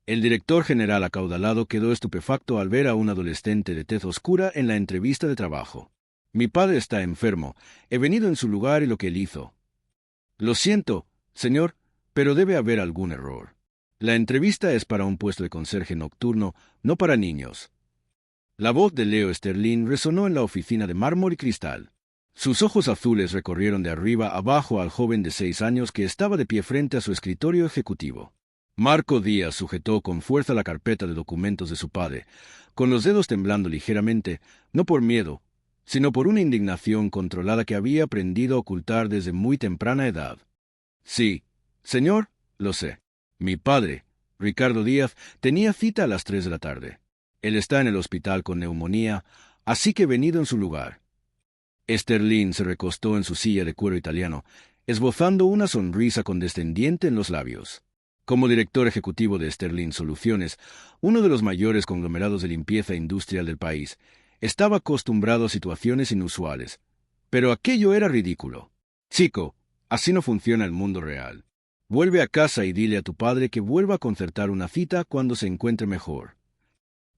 El director general acaudalado quedó estupefacto al ver a un adolescente de tez oscura en la entrevista de trabajo. Mi padre está enfermo. He venido en su lugar y lo que él hizo. Lo siento, señor, pero debe haber algún error. La entrevista es para un puesto de conserje nocturno, no para niños. La voz de Leo Sterling resonó en la oficina de mármol y cristal. Sus ojos azules recorrieron de arriba abajo al joven de 6 años que estaba de pie frente a su escritorio ejecutivo. Marco Díaz sujetó con fuerza la carpeta de documentos de su padre, con los dedos temblando ligeramente, no por miedo, sino por una indignación controlada que había aprendido a ocultar desde muy temprana edad. Sí, señor, lo sé. Mi padre, Ricardo Díaz, tenía cita a las 3 de la tarde. Él está en el hospital con neumonía, así que he venido en su lugar. Sterling se recostó en su silla de cuero italiano, esbozando una sonrisa condescendiente en los labios. Como director ejecutivo de Sterling Soluciones, uno de los mayores conglomerados de limpieza industrial del país, estaba acostumbrado a situaciones inusuales. Pero aquello era ridículo. Chico, así no funciona el mundo real. Vuelve a casa y dile a tu padre que vuelva a concertar una cita cuando se encuentre mejor.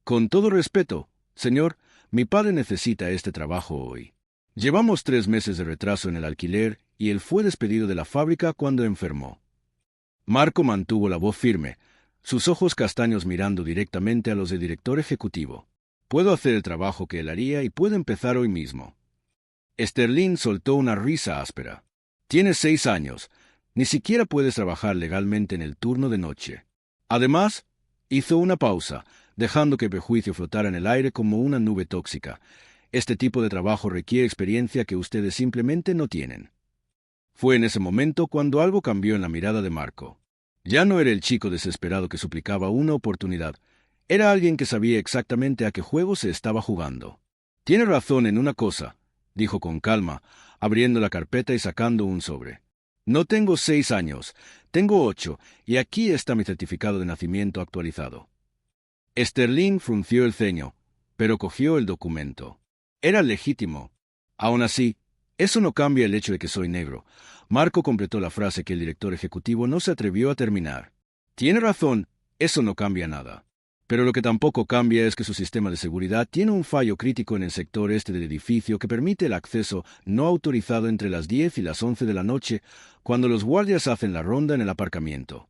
Con todo respeto, señor, mi padre necesita este trabajo hoy. Llevamos 3 meses de retraso en el alquiler y él fue despedido de la fábrica cuando enfermó. Marco mantuvo la voz firme, sus ojos castaños mirando directamente a los del director ejecutivo. Puedo hacer el trabajo que él haría y puedo empezar hoy mismo. Sterling soltó una risa áspera. Tienes 6 años. Ni siquiera puedes trabajar legalmente en el turno de noche. Además, hizo una pausa, dejando que el prejuicio flotara en el aire como una nube tóxica. Este tipo de trabajo requiere experiencia que ustedes simplemente no tienen. Fue en ese momento cuando algo cambió en la mirada de Marco. Ya no era el chico desesperado que suplicaba una oportunidad. Era alguien que sabía exactamente a qué juego se estaba jugando. Tiene razón en una cosa, dijo con calma, abriendo la carpeta y sacando un sobre. No tengo 6 años, tengo 8, y aquí está mi certificado de nacimiento actualizado. Sterling frunció el ceño, pero cogió el documento. Era legítimo. Aún así, eso no cambia el hecho de que soy negro. Marco completó la frase que el director ejecutivo no se atrevió a terminar. Tiene razón, eso no cambia nada. Pero lo que tampoco cambia es que su sistema de seguridad tiene un fallo crítico en el sector este del edificio que permite el acceso no autorizado entre las 10 y las 11 de la noche, cuando los guardias hacen la ronda en el aparcamiento.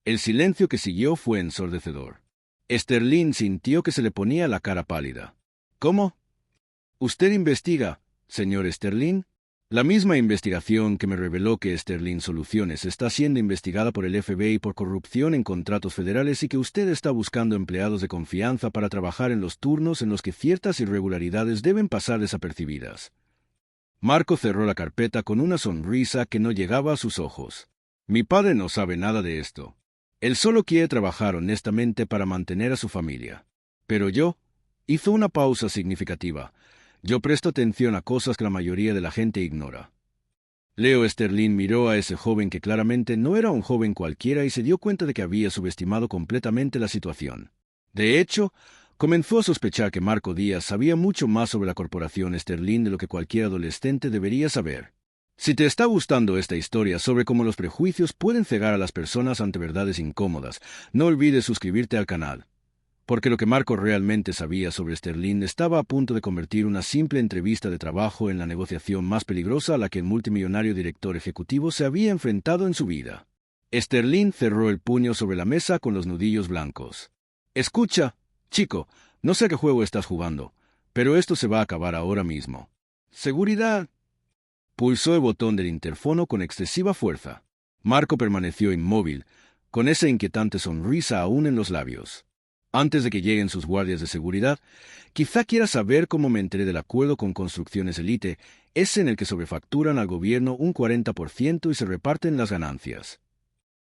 El silencio que siguió fue ensordecedor. Sterling sintió que se le ponía la cara pálida. ¿Cómo? ¿Usted investiga, señor Sterling? La misma investigación que me reveló que Sterling Soluciones está siendo investigada por el FBI por corrupción en contratos federales y que usted está buscando empleados de confianza para trabajar en los turnos en los que ciertas irregularidades deben pasar desapercibidas. Marco cerró la carpeta con una sonrisa que no llegaba a sus ojos. Mi padre no sabe nada de esto. Él solo quiere trabajar honestamente para mantener a su familia. Pero yo, hizo una pausa significativa. Yo presto atención a cosas que la mayoría de la gente ignora. Leo Sterling miró a ese joven que claramente no era un joven cualquiera y se dio cuenta de que había subestimado completamente la situación. De hecho, comenzó a sospechar que Marco Díaz sabía mucho más sobre la corporación Sterling de lo que cualquier adolescente debería saber. Si te está gustando esta historia sobre cómo los prejuicios pueden cegar a las personas ante verdades incómodas, no olvides suscribirte al canal. Porque lo que Marco realmente sabía sobre Sterling estaba a punto de convertir una simple entrevista de trabajo en la negociación más peligrosa a la que el multimillonario director ejecutivo se había enfrentado en su vida. Sterling cerró el puño sobre la mesa con los nudillos blancos. Escucha, chico, no sé a qué juego estás jugando, pero esto se va a acabar ahora mismo. Seguridad. Pulsó el botón del interfono con excesiva fuerza. Marco permaneció inmóvil, con esa inquietante sonrisa aún en los labios. Antes de que lleguen sus guardias de seguridad, quizá quiera saber cómo me enteré del acuerdo con Construcciones Elite, ese en el que sobrefacturan al gobierno un 40% y se reparten las ganancias.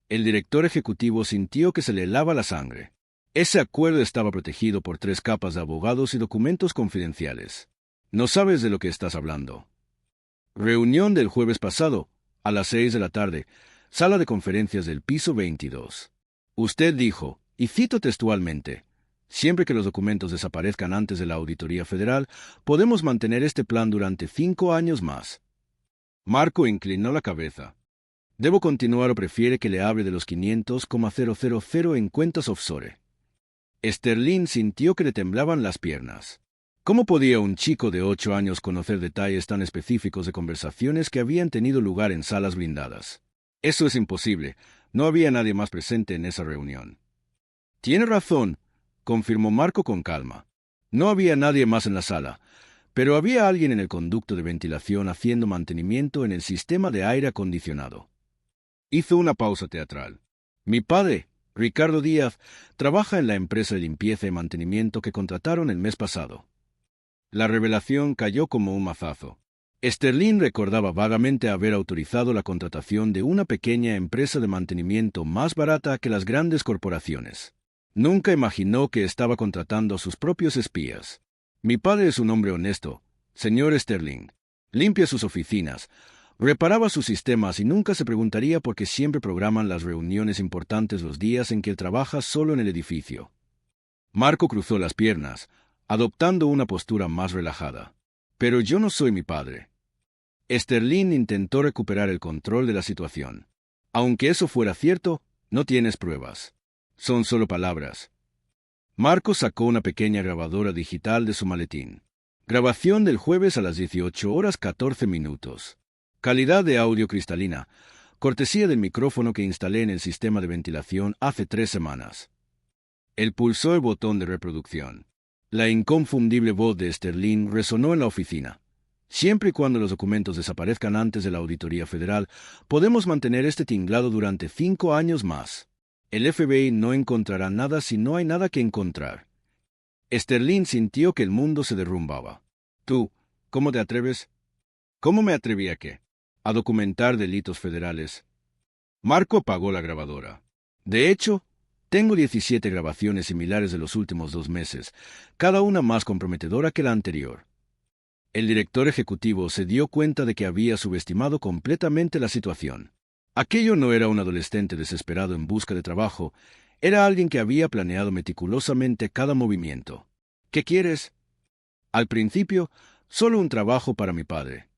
El director ejecutivo sintió que se le helaba la sangre. Ese acuerdo estaba protegido por 3 capas de abogados y documentos confidenciales. No sabes de lo que estás hablando. Reunión del jueves pasado, a las 6 de la tarde, sala de conferencias del piso 22. Usted dijo, y cito textualmente, siempre que los documentos desaparezcan antes de la Auditoría Federal, podemos mantener este plan durante 5 años más. Marco inclinó la cabeza. ¿Debo continuar o prefiere que le hable de los 500,000 en cuentas offshore? Sterling sintió que le temblaban las piernas. ¿Cómo podía un chico de 8 años conocer detalles tan específicos de conversaciones que habían tenido lugar en salas blindadas? Eso es imposible. No había nadie más presente en esa reunión. Tiene razón, confirmó Marco con calma. No había nadie más en la sala, pero había alguien en el conducto de ventilación haciendo mantenimiento en el sistema de aire acondicionado. Hizo una pausa teatral. Mi padre, Ricardo Díaz, trabaja en la empresa de limpieza y mantenimiento que contrataron el mes pasado. La revelación cayó como un mazazo. Sterling recordaba vagamente haber autorizado la contratación de una pequeña empresa de mantenimiento más barata que las grandes corporaciones. Nunca imaginó que estaba contratando a sus propios espías. Mi padre es un hombre honesto, señor Sterling. Limpia sus oficinas, reparaba sus sistemas y nunca se preguntaría por qué siempre programan las reuniones importantes los días en que él trabaja solo en el edificio. Marco cruzó las piernas, adoptando una postura más relajada. Pero yo no soy mi padre. Sterling intentó recuperar el control de la situación. Aunque eso fuera cierto, no tienes pruebas. Son solo palabras. Marco sacó una pequeña grabadora digital de su maletín. Grabación del jueves a las 18:14. Calidad de audio cristalina. Cortesía del micrófono que instalé en el sistema de ventilación hace 3 semanas. Él pulsó el botón de reproducción. La inconfundible voz de Sterling resonó en la oficina. Siempre y cuando los documentos desaparezcan antes de la Auditoría Federal, podemos mantener este tinglado durante 5 años más. El FBI no encontrará nada si no hay nada que encontrar. Sterling sintió que el mundo se derrumbaba. Tú, ¿cómo te atreves? ¿Cómo me atreví a qué? A documentar delitos federales. Marco apagó la grabadora. De hecho, tengo 17 grabaciones similares de los últimos 2 meses, cada una más comprometedora que la anterior. El director ejecutivo se dio cuenta de que había subestimado completamente la situación. Aquello no era un adolescente desesperado en busca de trabajo, era alguien que había planeado meticulosamente cada movimiento. ¿Qué quieres? Al principio, solo un trabajo para mi padre.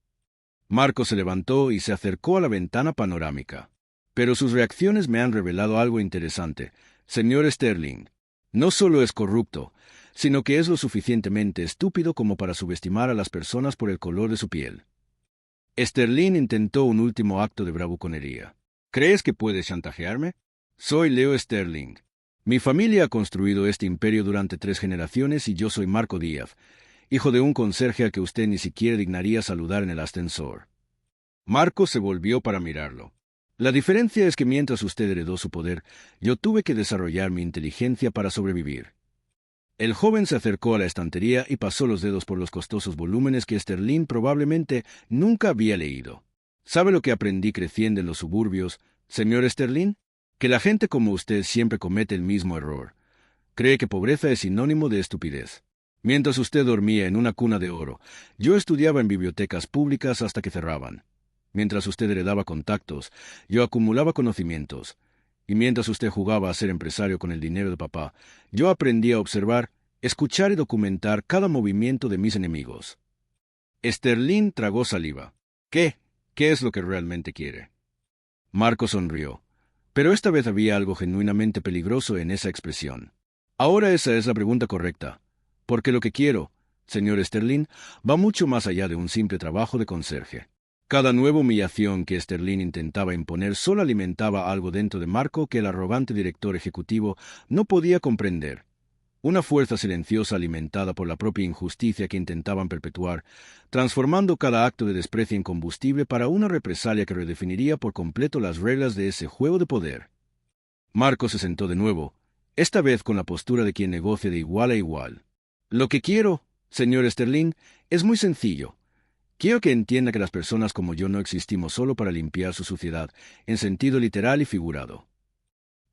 Marco se levantó y se acercó a la ventana panorámica. Pero sus reacciones me han revelado algo interesante. Señor Sterling, no solo es corrupto, sino que es lo suficientemente estúpido como para subestimar a las personas por el color de su piel. Sterling intentó un último acto de bravuconería. ¿Crees que puedes chantajearme? Soy Leo Sterling. Mi familia ha construido este imperio durante 3 generaciones y yo soy Marco Díaz, hijo de un conserje al que usted ni siquiera dignaría saludar en el ascensor. Marco se volvió para mirarlo. La diferencia es que mientras usted heredó su poder, yo tuve que desarrollar mi inteligencia para sobrevivir. El joven se acercó a la estantería y pasó los dedos por los costosos volúmenes que Sterling probablemente nunca había leído. ¿Sabe lo que aprendí creciendo en los suburbios, señor Sterling? Que la gente como usted siempre comete el mismo error. Cree que pobreza es sinónimo de estupidez. Mientras usted dormía en una cuna de oro, yo estudiaba en bibliotecas públicas hasta que cerraban. Mientras usted heredaba contactos, yo acumulaba conocimientos. Y mientras usted jugaba a ser empresario con el dinero de papá, yo aprendí a observar, escuchar y documentar cada movimiento de mis enemigos. Sterling tragó saliva. ¿Qué? ¿Qué es lo que realmente quiere? Marco sonrió. Pero esta vez había algo genuinamente peligroso en esa expresión. Ahora esa es la pregunta correcta. Porque lo que quiero, señor Sterling, va mucho más allá de un simple trabajo de conserje. Cada nueva humillación que Sterling intentaba imponer solo alimentaba algo dentro de Marco que el arrogante director ejecutivo no podía comprender. Una fuerza silenciosa alimentada por la propia injusticia que intentaban perpetuar, transformando cada acto de desprecio en combustible para una represalia que redefiniría por completo las reglas de ese juego de poder. Marco se sentó de nuevo, esta vez con la postura de quien negocia de igual a igual. Lo que quiero, señor Sterling, es muy sencillo. Quiero que entienda que las personas como yo no existimos solo para limpiar su suciedad, en sentido literal y figurado.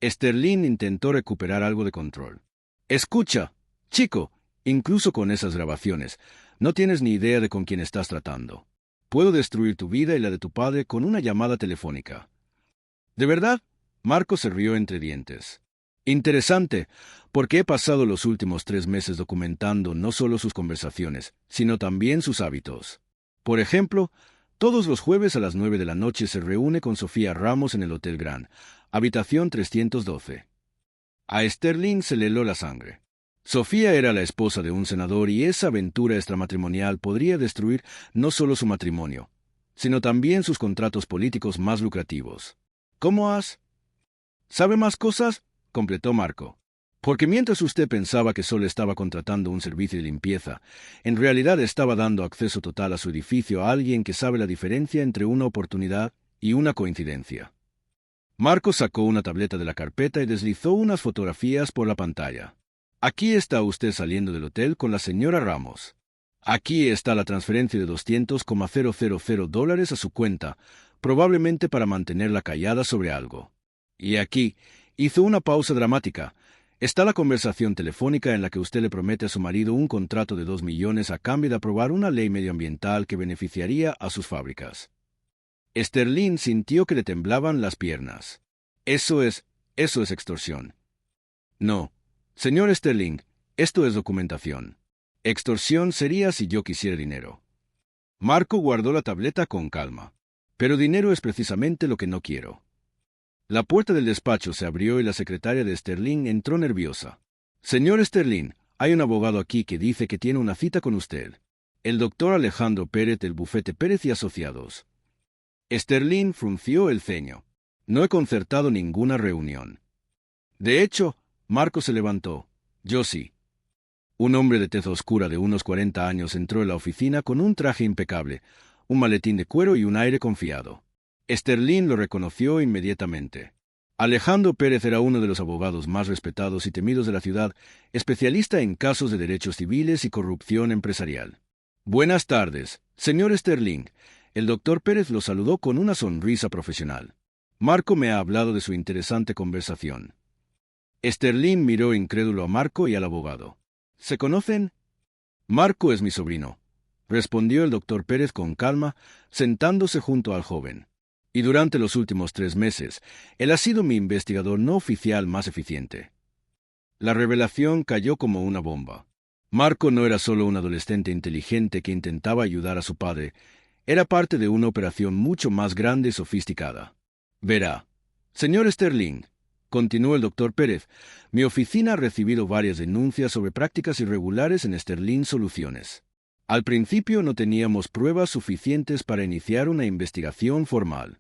Sterling intentó recuperar algo de control. Escucha, chico, incluso con esas grabaciones, no tienes ni idea de con quién estás tratando. Puedo destruir tu vida y la de tu padre con una llamada telefónica. ¿De verdad? Marco se rió entre dientes. Interesante, porque he pasado los últimos 3 meses documentando no solo sus conversaciones, sino también sus hábitos. Por ejemplo, Todos los jueves a las 9 de la noche se reúne con Sofía Ramos en el Hotel Grand, habitación 312. A Sterling se le heló la sangre. Sofía era la esposa de un senador y esa aventura extramatrimonial podría destruir no solo su matrimonio, sino también sus contratos políticos más lucrativos. ¿Cómo has? ¿Sabe más cosas? Completó Marco. Porque mientras usted pensaba que solo estaba contratando un servicio de limpieza, en realidad estaba dando acceso total a su edificio a alguien que sabe la diferencia entre una oportunidad y una coincidencia. Marco sacó una tableta de la carpeta y deslizó unas fotografías por la pantalla. Aquí está usted saliendo del hotel con la señora Ramos. Aquí está la transferencia de $200,000 a su cuenta, probablemente para mantenerla callada sobre algo. Y aquí, hizo una pausa dramática, está la conversación telefónica en la que usted le promete a su marido un contrato de 2 millones a cambio de aprobar una ley medioambiental que beneficiaría a sus fábricas. Sterling sintió que le temblaban las piernas. Eso es extorsión. No, señor Sterling, esto es documentación. Extorsión sería si yo quisiera dinero. Marco guardó la tableta con calma. Pero dinero es precisamente lo que no quiero. La puerta del despacho se abrió y la secretaria de Sterling entró nerviosa. Señor Sterling, hay un abogado aquí que dice que tiene una cita con usted. El doctor Alejandro Pérez del bufete Pérez y Asociados. Sterling frunció el ceño. No he concertado ninguna reunión. De hecho, Marco se levantó. Yo sí. Un hombre de tez oscura de unos 40 años entró en la oficina con un traje impecable, un maletín de cuero y un aire confiado. Sterling lo reconoció inmediatamente. Alejandro Pérez era uno de los abogados más respetados y temidos de la ciudad, especialista en casos de derechos civiles y corrupción empresarial. Buenas tardes, señor Sterling. El doctor Pérez lo saludó con una sonrisa profesional. Marco me ha hablado de su interesante conversación. Sterling miró incrédulo a Marco y al abogado. ¿Se conocen? Marco es mi sobrino, respondió el doctor Pérez con calma, sentándose junto al joven. Y durante los últimos 3 meses, él ha sido mi investigador no oficial más eficiente. La revelación cayó como una bomba. Marco no era solo un adolescente inteligente que intentaba ayudar a su padre, era parte de una operación mucho más grande y sofisticada. Verá, señor Sterling, continuó el doctor Pérez, mi oficina ha recibido varias denuncias sobre prácticas irregulares en Sterling Soluciones. Al principio no teníamos pruebas suficientes para iniciar una investigación formal.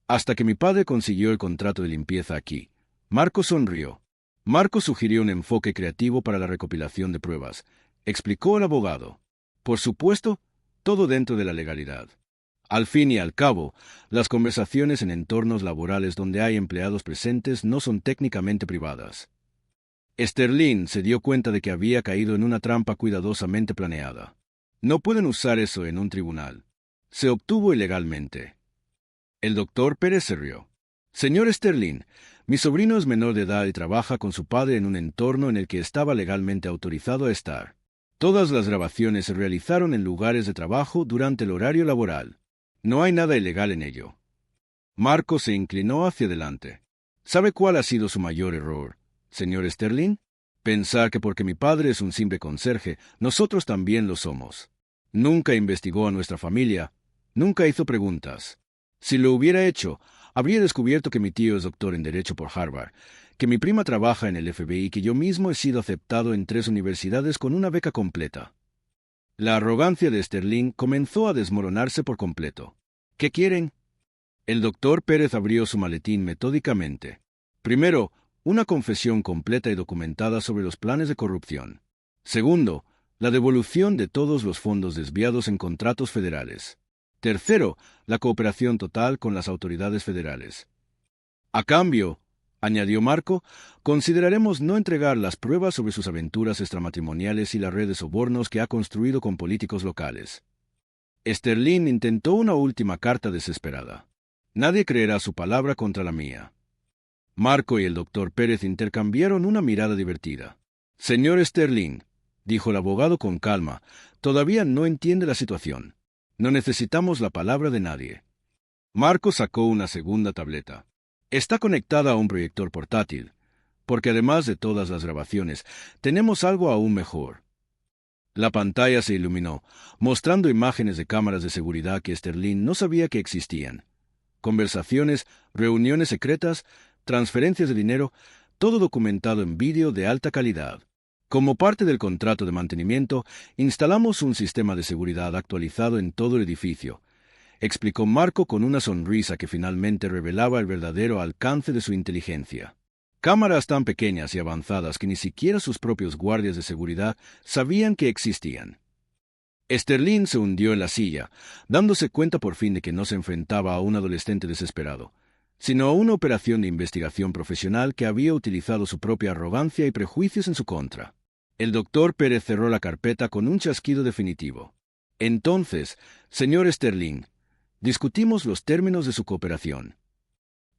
Hasta que mi padre consiguió el contrato de limpieza aquí. Marco sonrió. Marco sugirió un enfoque creativo para la recopilación de pruebas, explicó el abogado. Por supuesto, todo dentro de la legalidad. Al fin y al cabo, las conversaciones en entornos laborales donde hay empleados presentes no son técnicamente privadas. Sterling se dio cuenta de que había caído en una trampa cuidadosamente planeada. No pueden usar eso en un tribunal. Se obtuvo ilegalmente. El doctor Pérez se rió. Señor Sterling, mi sobrino es menor de edad y trabaja con su padre en un entorno en el que estaba legalmente autorizado a estar. Todas las grabaciones se realizaron en lugares de trabajo durante el horario laboral. No hay nada ilegal en ello. Marco se inclinó hacia adelante. ¿Sabe cuál ha sido su mayor error, señor Sterling? Pensar que porque mi padre es un simple conserje, nosotros también lo somos. Nunca investigó a nuestra familia, nunca hizo preguntas. Si lo hubiera hecho, habría descubierto que mi tío es doctor en Derecho por Harvard, que mi prima trabaja en el FBI y que yo mismo he sido aceptado en 3 universidades con una beca completa. La arrogancia de Sterling comenzó a desmoronarse por completo. ¿Qué quieren? El doctor Pérez abrió su maletín metódicamente. Primero, una confesión completa y documentada sobre los planes de corrupción. Segundo, la devolución de todos los fondos desviados en contratos federales. Tercero, la cooperación total con las autoridades federales. A cambio, añadió Marco, consideraremos no entregar las pruebas sobre sus aventuras extramatrimoniales y la red de sobornos que ha construido con políticos locales. Sterling intentó una última carta desesperada. Nadie creerá su palabra contra la mía. Marco y el doctor Pérez intercambiaron una mirada divertida. Señor Sterling, dijo el abogado con calma, todavía no entiende la situación. No necesitamos la palabra de nadie. Marco sacó una segunda tableta. Está conectada a un proyector portátil, porque además de todas las grabaciones, tenemos algo aún mejor. La pantalla se iluminó, mostrando imágenes de cámaras de seguridad que Sterling no sabía que existían. Conversaciones, reuniones secretas, transferencias de dinero, todo documentado en vídeo de alta calidad. Como parte del contrato de mantenimiento, instalamos un sistema de seguridad actualizado en todo el edificio, explicó Marco con una sonrisa que finalmente revelaba el verdadero alcance de su inteligencia. Cámaras tan pequeñas y avanzadas que ni siquiera sus propios guardias de seguridad sabían que existían. Sterling se hundió en la silla, dándose cuenta por fin de que no se enfrentaba a un adolescente desesperado, sino a una operación de investigación profesional que había utilizado su propia arrogancia y prejuicios en su contra. El doctor Pérez cerró la carpeta con un chasquido definitivo. Entonces, señor Sterling, discutimos los términos de su cooperación.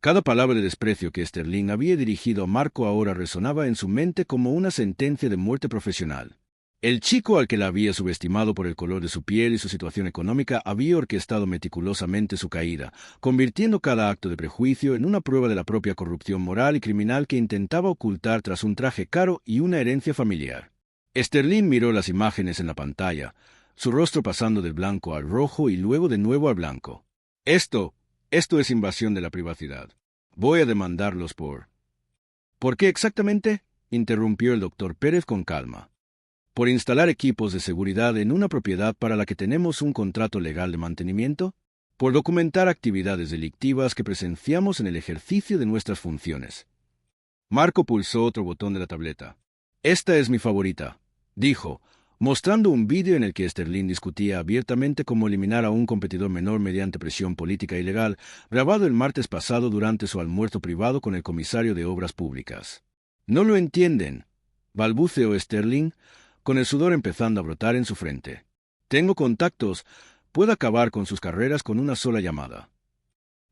Cada palabra de desprecio que Sterling había dirigido a Marco ahora resonaba en su mente como una sentencia de muerte profesional. El chico al que la había subestimado por el color de su piel y su situación económica había orquestado meticulosamente su caída, convirtiendo cada acto de prejuicio en una prueba de la propia corrupción moral y criminal que intentaba ocultar tras un traje caro y una herencia familiar. Sterling miró las imágenes en la pantalla, su rostro pasando del blanco al rojo y luego de nuevo al blanco. Esto es invasión de la privacidad. Voy a demandarlos por... ¿Por qué exactamente?, interrumpió el doctor Pérez con calma. ¿Por instalar equipos de seguridad en una propiedad para la que tenemos un contrato legal de mantenimiento? ¿Por documentar actividades delictivas que presenciamos en el ejercicio de nuestras funciones? Marco pulsó otro botón de la tableta. Esta es mi favorita, dijo, mostrando un vídeo en el que Sterling discutía abiertamente cómo eliminar a un competidor menor mediante presión política ilegal, grabado el martes pasado durante su almuerzo privado con el comisario de Obras Públicas. No lo entienden, balbuceó Sterling, con el sudor empezando a brotar en su frente. Tengo contactos, puedo acabar con sus carreras con una sola llamada.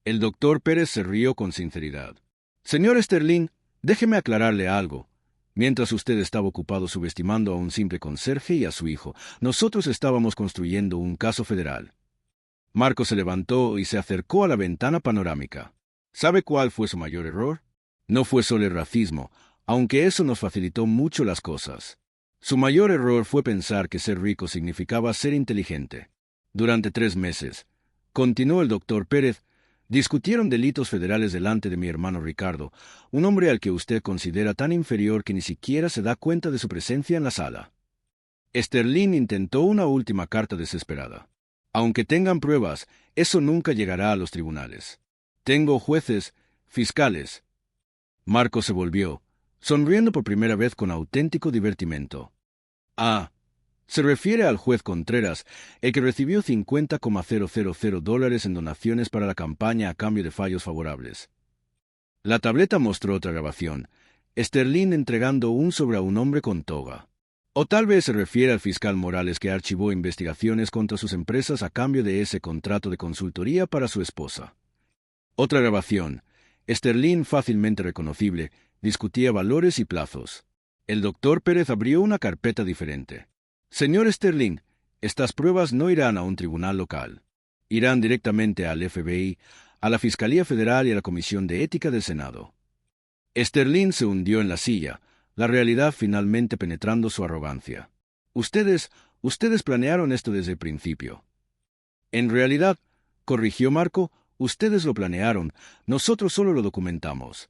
El doctor Pérez se rió con sinceridad. Señor Sterling, déjeme aclararle algo. Mientras usted estaba ocupado subestimando a un simple conserje y a su hijo, nosotros estábamos construyendo un caso federal. Marco se levantó y se acercó a la ventana panorámica. ¿Sabe cuál fue su mayor error? No fue solo el racismo, aunque eso nos facilitó mucho las cosas. Su mayor error fue pensar que ser rico significaba ser inteligente. Durante 3 meses, continuó el doctor Pérez, discutieron delitos federales delante de mi hermano Ricardo, un hombre al que usted considera tan inferior que ni siquiera se da cuenta de su presencia en la sala. Sterling intentó una última carta desesperada. Aunque tengan pruebas, eso nunca llegará a los tribunales. Tengo jueces, fiscales. Marco se volvió, sonriendo por primera vez con auténtico divertimento. Ah, se refiere al juez Contreras, el que recibió $50,000 en donaciones para la campaña a cambio de fallos favorables. La tableta mostró otra grabación, Sterling entregando un sobre a un hombre con toga. O tal vez se refiere al fiscal Morales que archivó investigaciones contra sus empresas a cambio de ese contrato de consultoría para su esposa. Otra grabación, Sterling fácilmente reconocible, discutía valores y plazos. El doctor Pérez abrió una carpeta diferente. Señor Sterling, estas pruebas no irán a un tribunal local. Irán directamente al FBI, a la Fiscalía Federal y a la Comisión de Ética del Senado. Sterling se hundió en la silla, la realidad finalmente penetrando su arrogancia. Ustedes planearon esto desde el principio. En realidad, corrigió Marco, ustedes lo planearon, nosotros solo lo documentamos.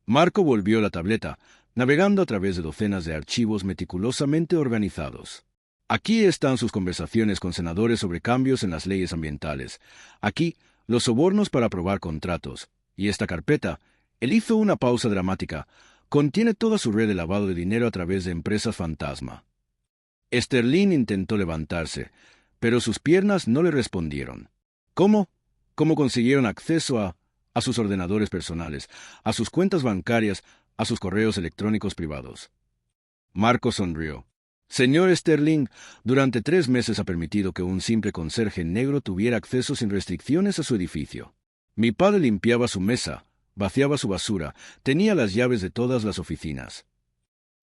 Marco volvió la tableta, navegando a través de docenas de archivos meticulosamente organizados. Aquí están sus conversaciones con senadores sobre cambios en las leyes ambientales. Aquí, los sobornos para aprobar contratos. Y esta carpeta, él hizo una pausa dramática, contiene toda su red de lavado de dinero a través de empresas fantasma. Sterling intentó levantarse, pero sus piernas no le respondieron. ¿Cómo? ¿Cómo consiguieron acceso a sus ordenadores personales, a sus cuentas bancarias, a sus correos electrónicos privados? Marco sonrió. Señor Sterling, durante 3 meses ha permitido que un simple conserje negro tuviera acceso sin restricciones a su edificio. Mi padre limpiaba su mesa, vaciaba su basura, tenía las llaves de todas las oficinas.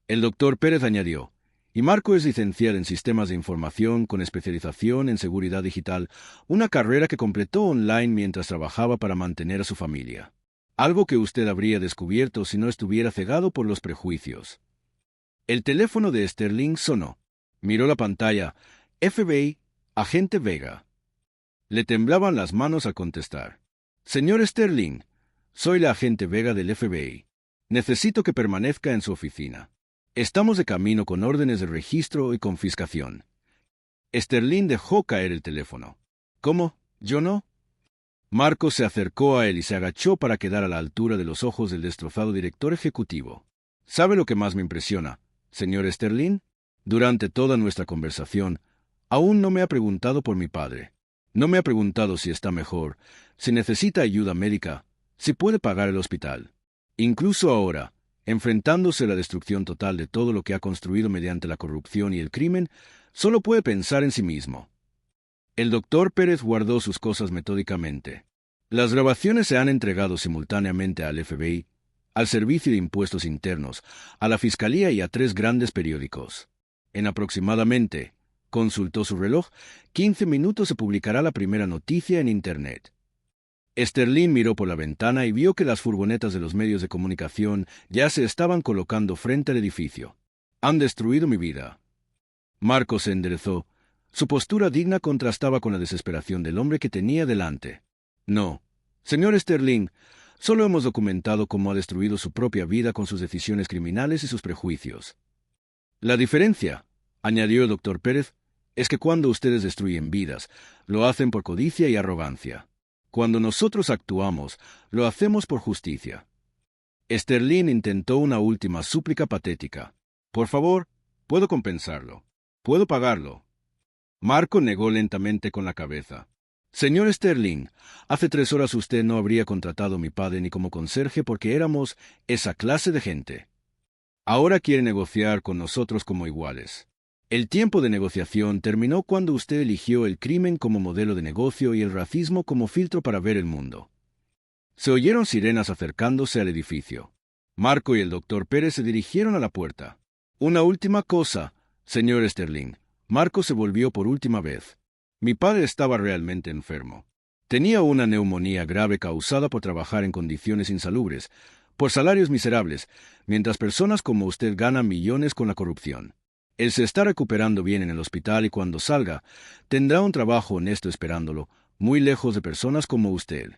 El doctor Pérez añadió, y Marco es licenciado en Sistemas de Información con especialización en Seguridad Digital, una carrera que completó online mientras trabajaba para mantener a su familia. Algo que usted habría descubierto si no estuviera cegado por los prejuicios. El teléfono de Sterling sonó. Miró la pantalla. FBI, agente Vega. Le temblaban las manos al contestar. Señor Sterling, soy la agente Vega del FBI. Necesito que permanezca en su oficina. Estamos de camino con órdenes de registro y confiscación. Sterling dejó caer el teléfono. ¿Cómo? ¿Yo no? Marco se acercó a él y se agachó para quedar a la altura de los ojos del destrozado director ejecutivo. ¿Sabe lo que más me impresiona, señor Sterling? Durante toda nuestra conversación, aún no me ha preguntado por mi padre. No me ha preguntado si está mejor, si necesita ayuda médica, si puede pagar el hospital. Incluso ahora, enfrentándose a la destrucción total de todo lo que ha construido mediante la corrupción y el crimen, solo puede pensar en sí mismo. El doctor Pérez guardó sus cosas metódicamente. Las grabaciones se han entregado simultáneamente al FBI, al Servicio de Impuestos Internos, a la Fiscalía y a 3 grandes periódicos. En aproximadamente, consultó su reloj, 15 minutos se publicará la primera noticia en Internet. Sterling miró por la ventana y vio que las furgonetas de los medios de comunicación ya se estaban colocando frente al edificio. Han destruido mi vida. Marco se enderezó. Su postura digna contrastaba con la desesperación del hombre que tenía delante. No, señor Sterling, solo hemos documentado cómo ha destruido su propia vida con sus decisiones criminales y sus prejuicios. La diferencia, añadió el doctor Pérez, es que cuando ustedes destruyen vidas, lo hacen por codicia y arrogancia. Cuando nosotros actuamos, lo hacemos por justicia. Sterling intentó una última súplica patética. Por favor, puedo compensarlo. Puedo pagarlo. Marco negó lentamente con la cabeza. Señor Sterling, hace 3 horas usted no habría contratado a mi padre ni como conserje porque éramos esa clase de gente. Ahora quiere negociar con nosotros como iguales. El tiempo de negociación terminó cuando usted eligió el crimen como modelo de negocio y el racismo como filtro para ver el mundo. Se oyeron sirenas acercándose al edificio. Marco y el doctor Pérez se dirigieron a la puerta. Una última cosa, señor Sterling. Marco se volvió por última vez. Mi padre estaba realmente enfermo. Tenía una neumonía grave causada por trabajar en condiciones insalubres, por salarios miserables, mientras personas como usted ganan millones con la corrupción. Él se está recuperando bien en el hospital y cuando salga, tendrá un trabajo honesto esperándolo, muy lejos de personas como usted.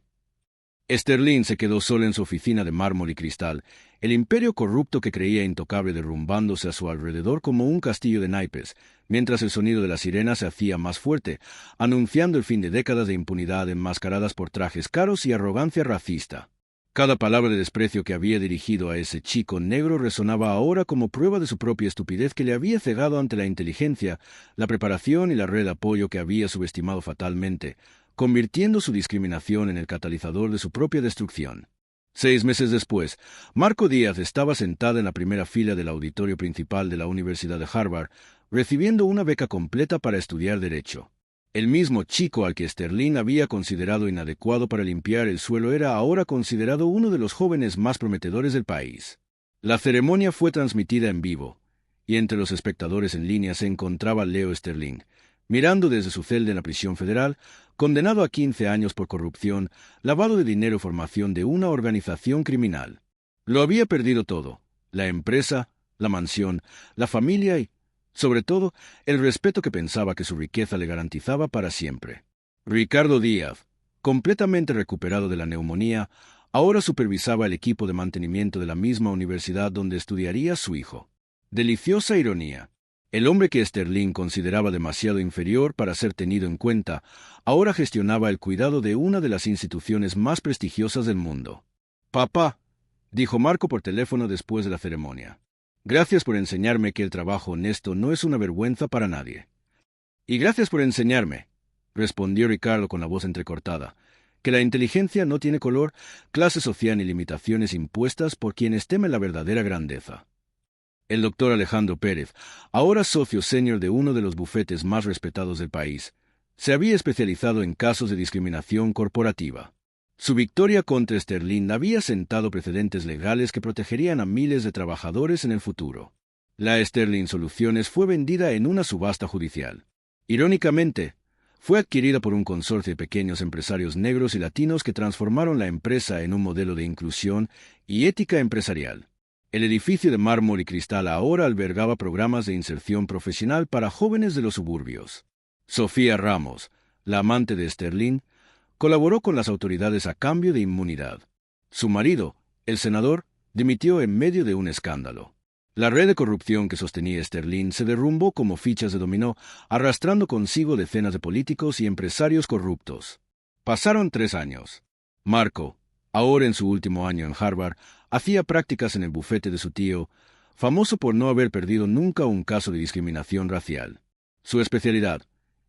Sterling se quedó solo en su oficina de mármol y cristal, el imperio corrupto que creía intocable derrumbándose a su alrededor como un castillo de naipes, mientras el sonido de la sirena se hacía más fuerte, anunciando el fin de décadas de impunidad enmascaradas por trajes caros y arrogancia racista. Cada palabra de desprecio que había dirigido a ese chico negro resonaba ahora como prueba de su propia estupidez que le había cegado ante la inteligencia, la preparación y la red de apoyo que había subestimado fatalmente, convirtiendo su discriminación en el catalizador de su propia destrucción. 6 meses después, Marco Díaz estaba sentada en la primera fila del auditorio principal de la Universidad de Harvard, recibiendo una beca completa para estudiar Derecho. El mismo chico al que Sterling había considerado inadecuado para limpiar el suelo era ahora considerado uno de los jóvenes más prometedores del país. La ceremonia fue transmitida en vivo, y entre los espectadores en línea se encontraba Leo Sterling, mirando desde su celda en la prisión federal, condenado a 15 años por corrupción, lavado de dinero y formación de una organización criminal. Lo había perdido todo: la empresa, la mansión, la familia y, sobre todo, el respeto que pensaba que su riqueza le garantizaba para siempre. Ricardo Díaz, completamente recuperado de la neumonía, ahora supervisaba el equipo de mantenimiento de la misma universidad donde estudiaría su hijo. Deliciosa ironía. El hombre que Sterling consideraba demasiado inferior para ser tenido en cuenta, ahora gestionaba el cuidado de una de las instituciones más prestigiosas del mundo. «Papá», dijo Marco por teléfono después de la ceremonia. «Gracias por enseñarme que el trabajo honesto no es una vergüenza para nadie». «Y gracias por enseñarme», respondió Ricardo con la voz entrecortada, «que la inteligencia no tiene color, clase social ni limitaciones impuestas por quienes temen la verdadera grandeza». El doctor Alejandro Pérez, ahora socio senior de uno de los bufetes más respetados del país, se había especializado en casos de discriminación corporativa. Su victoria contra Sterling había sentado precedentes legales que protegerían a miles de trabajadores en el futuro. La Sterling Soluciones fue vendida en una subasta judicial. Irónicamente, fue adquirida por un consorcio de pequeños empresarios negros y latinos que transformaron la empresa en un modelo de inclusión y ética empresarial. El edificio de mármol y cristal ahora albergaba programas de inserción profesional para jóvenes de los suburbios. Sofía Ramos, la amante de Sterling, colaboró con las autoridades a cambio de inmunidad. Su marido, el senador, dimitió en medio de un escándalo. La red de corrupción que sostenía Sterling se derrumbó como fichas de dominó, arrastrando consigo decenas de políticos y empresarios corruptos. Pasaron 3 años. Marco, ahora en su último año en Harvard, hacía prácticas en el bufete de su tío, famoso por no haber perdido nunca un caso de discriminación racial. Su especialidad: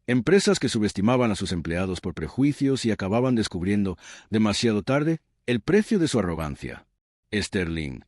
empresas que subestimaban a sus empleados por prejuicios y acababan descubriendo, demasiado tarde, el precio de su arrogancia. Sterling,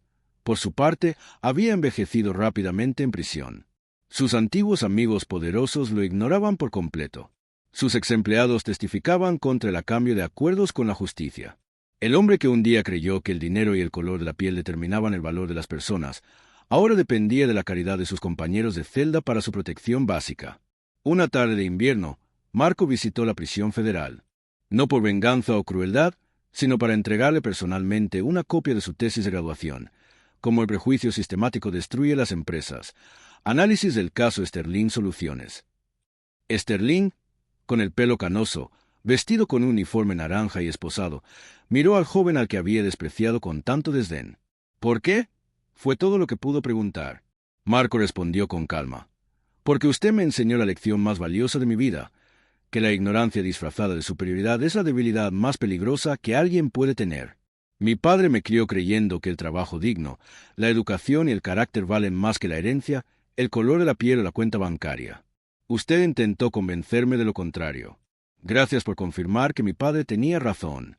por su parte, había envejecido rápidamente en prisión. Sus antiguos amigos poderosos lo ignoraban por completo. Sus exempleados testificaban contra el cambio de acuerdos con la justicia. El hombre que un día creyó que el dinero y el color de la piel determinaban el valor de las personas, ahora dependía de la caridad de sus compañeros de celda para su protección básica. Una tarde de invierno, Marco visitó la prisión federal. No por venganza o crueldad, sino para entregarle personalmente una copia de su tesis de graduación, Cómo el prejuicio sistemático destruye las empresas. Análisis del caso Sterling Soluciones. Sterling, con el pelo canoso, vestido con un uniforme naranja y esposado, miró al joven al que había despreciado con tanto desdén. ¿Por qué? Fue todo lo que pudo preguntar. Marco respondió con calma. Porque usted me enseñó la lección más valiosa de mi vida, que la ignorancia disfrazada de superioridad es la debilidad más peligrosa que alguien puede tener. Mi padre me crió creyendo que el trabajo digno, la educación y el carácter valen más que la herencia, el color de la piel o la cuenta bancaria. Usted intentó convencerme de lo contrario. Gracias por confirmar que mi padre tenía razón.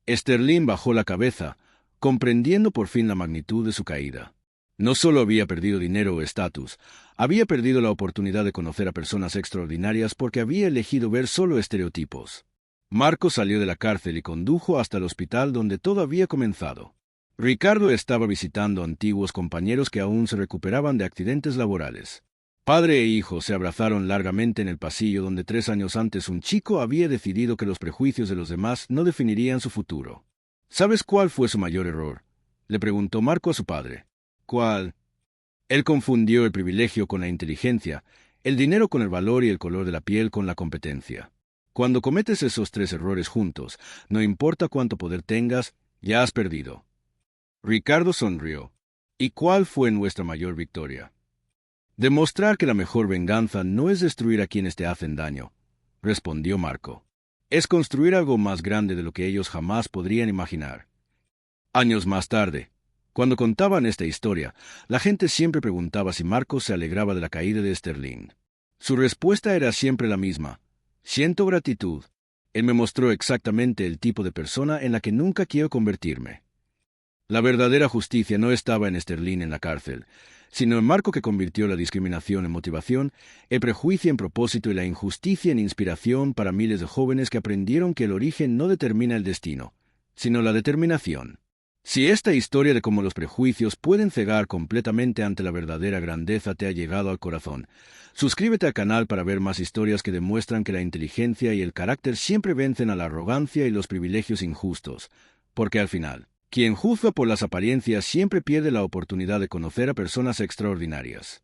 Sterling bajó la cabeza, comprendiendo por fin la magnitud de su caída. No solo había perdido dinero o estatus, había perdido la oportunidad de conocer a personas extraordinarias porque había elegido ver solo estereotipos. Marco salió de la cárcel y condujo hasta el hospital donde todo había comenzado. Ricardo estaba visitando antiguos compañeros que aún se recuperaban de accidentes laborales. Padre e hijo se abrazaron largamente en el pasillo donde 3 años antes un chico había decidido que los prejuicios de los demás no definirían su futuro. ¿Sabes cuál fue su mayor error?, le preguntó Marco a su padre. ¿Cuál? Él confundió el privilegio con la inteligencia, el dinero con el valor y el color de la piel con la competencia. Cuando cometes esos 3 errores juntos, no importa cuánto poder tengas, ya has perdido. Ricardo sonrió. ¿Y cuál fue nuestra mayor victoria? Demostrar que la mejor venganza no es destruir a quienes te hacen daño, respondió Marco. Es construir algo más grande de lo que ellos jamás podrían imaginar. Años más tarde, cuando contaban esta historia, la gente siempre preguntaba si Marco se alegraba de la caída de Sterling. Su respuesta era siempre la misma. Siento gratitud. Él me mostró exactamente el tipo de persona en la que nunca quiero convertirme. La verdadera justicia no estaba en Sterling en la cárcel, sino en Marco, que convirtió la discriminación en motivación, el prejuicio en propósito y la injusticia en inspiración para miles de jóvenes que aprendieron que el origen no determina el destino, sino la determinación. Si esta historia de cómo los prejuicios pueden cegar completamente ante la verdadera grandeza te ha llegado al corazón, suscríbete al canal para ver más historias que demuestran que la inteligencia y el carácter siempre vencen a la arrogancia y los privilegios injustos, porque al final, quien juzga por las apariencias siempre pierde la oportunidad de conocer a personas extraordinarias.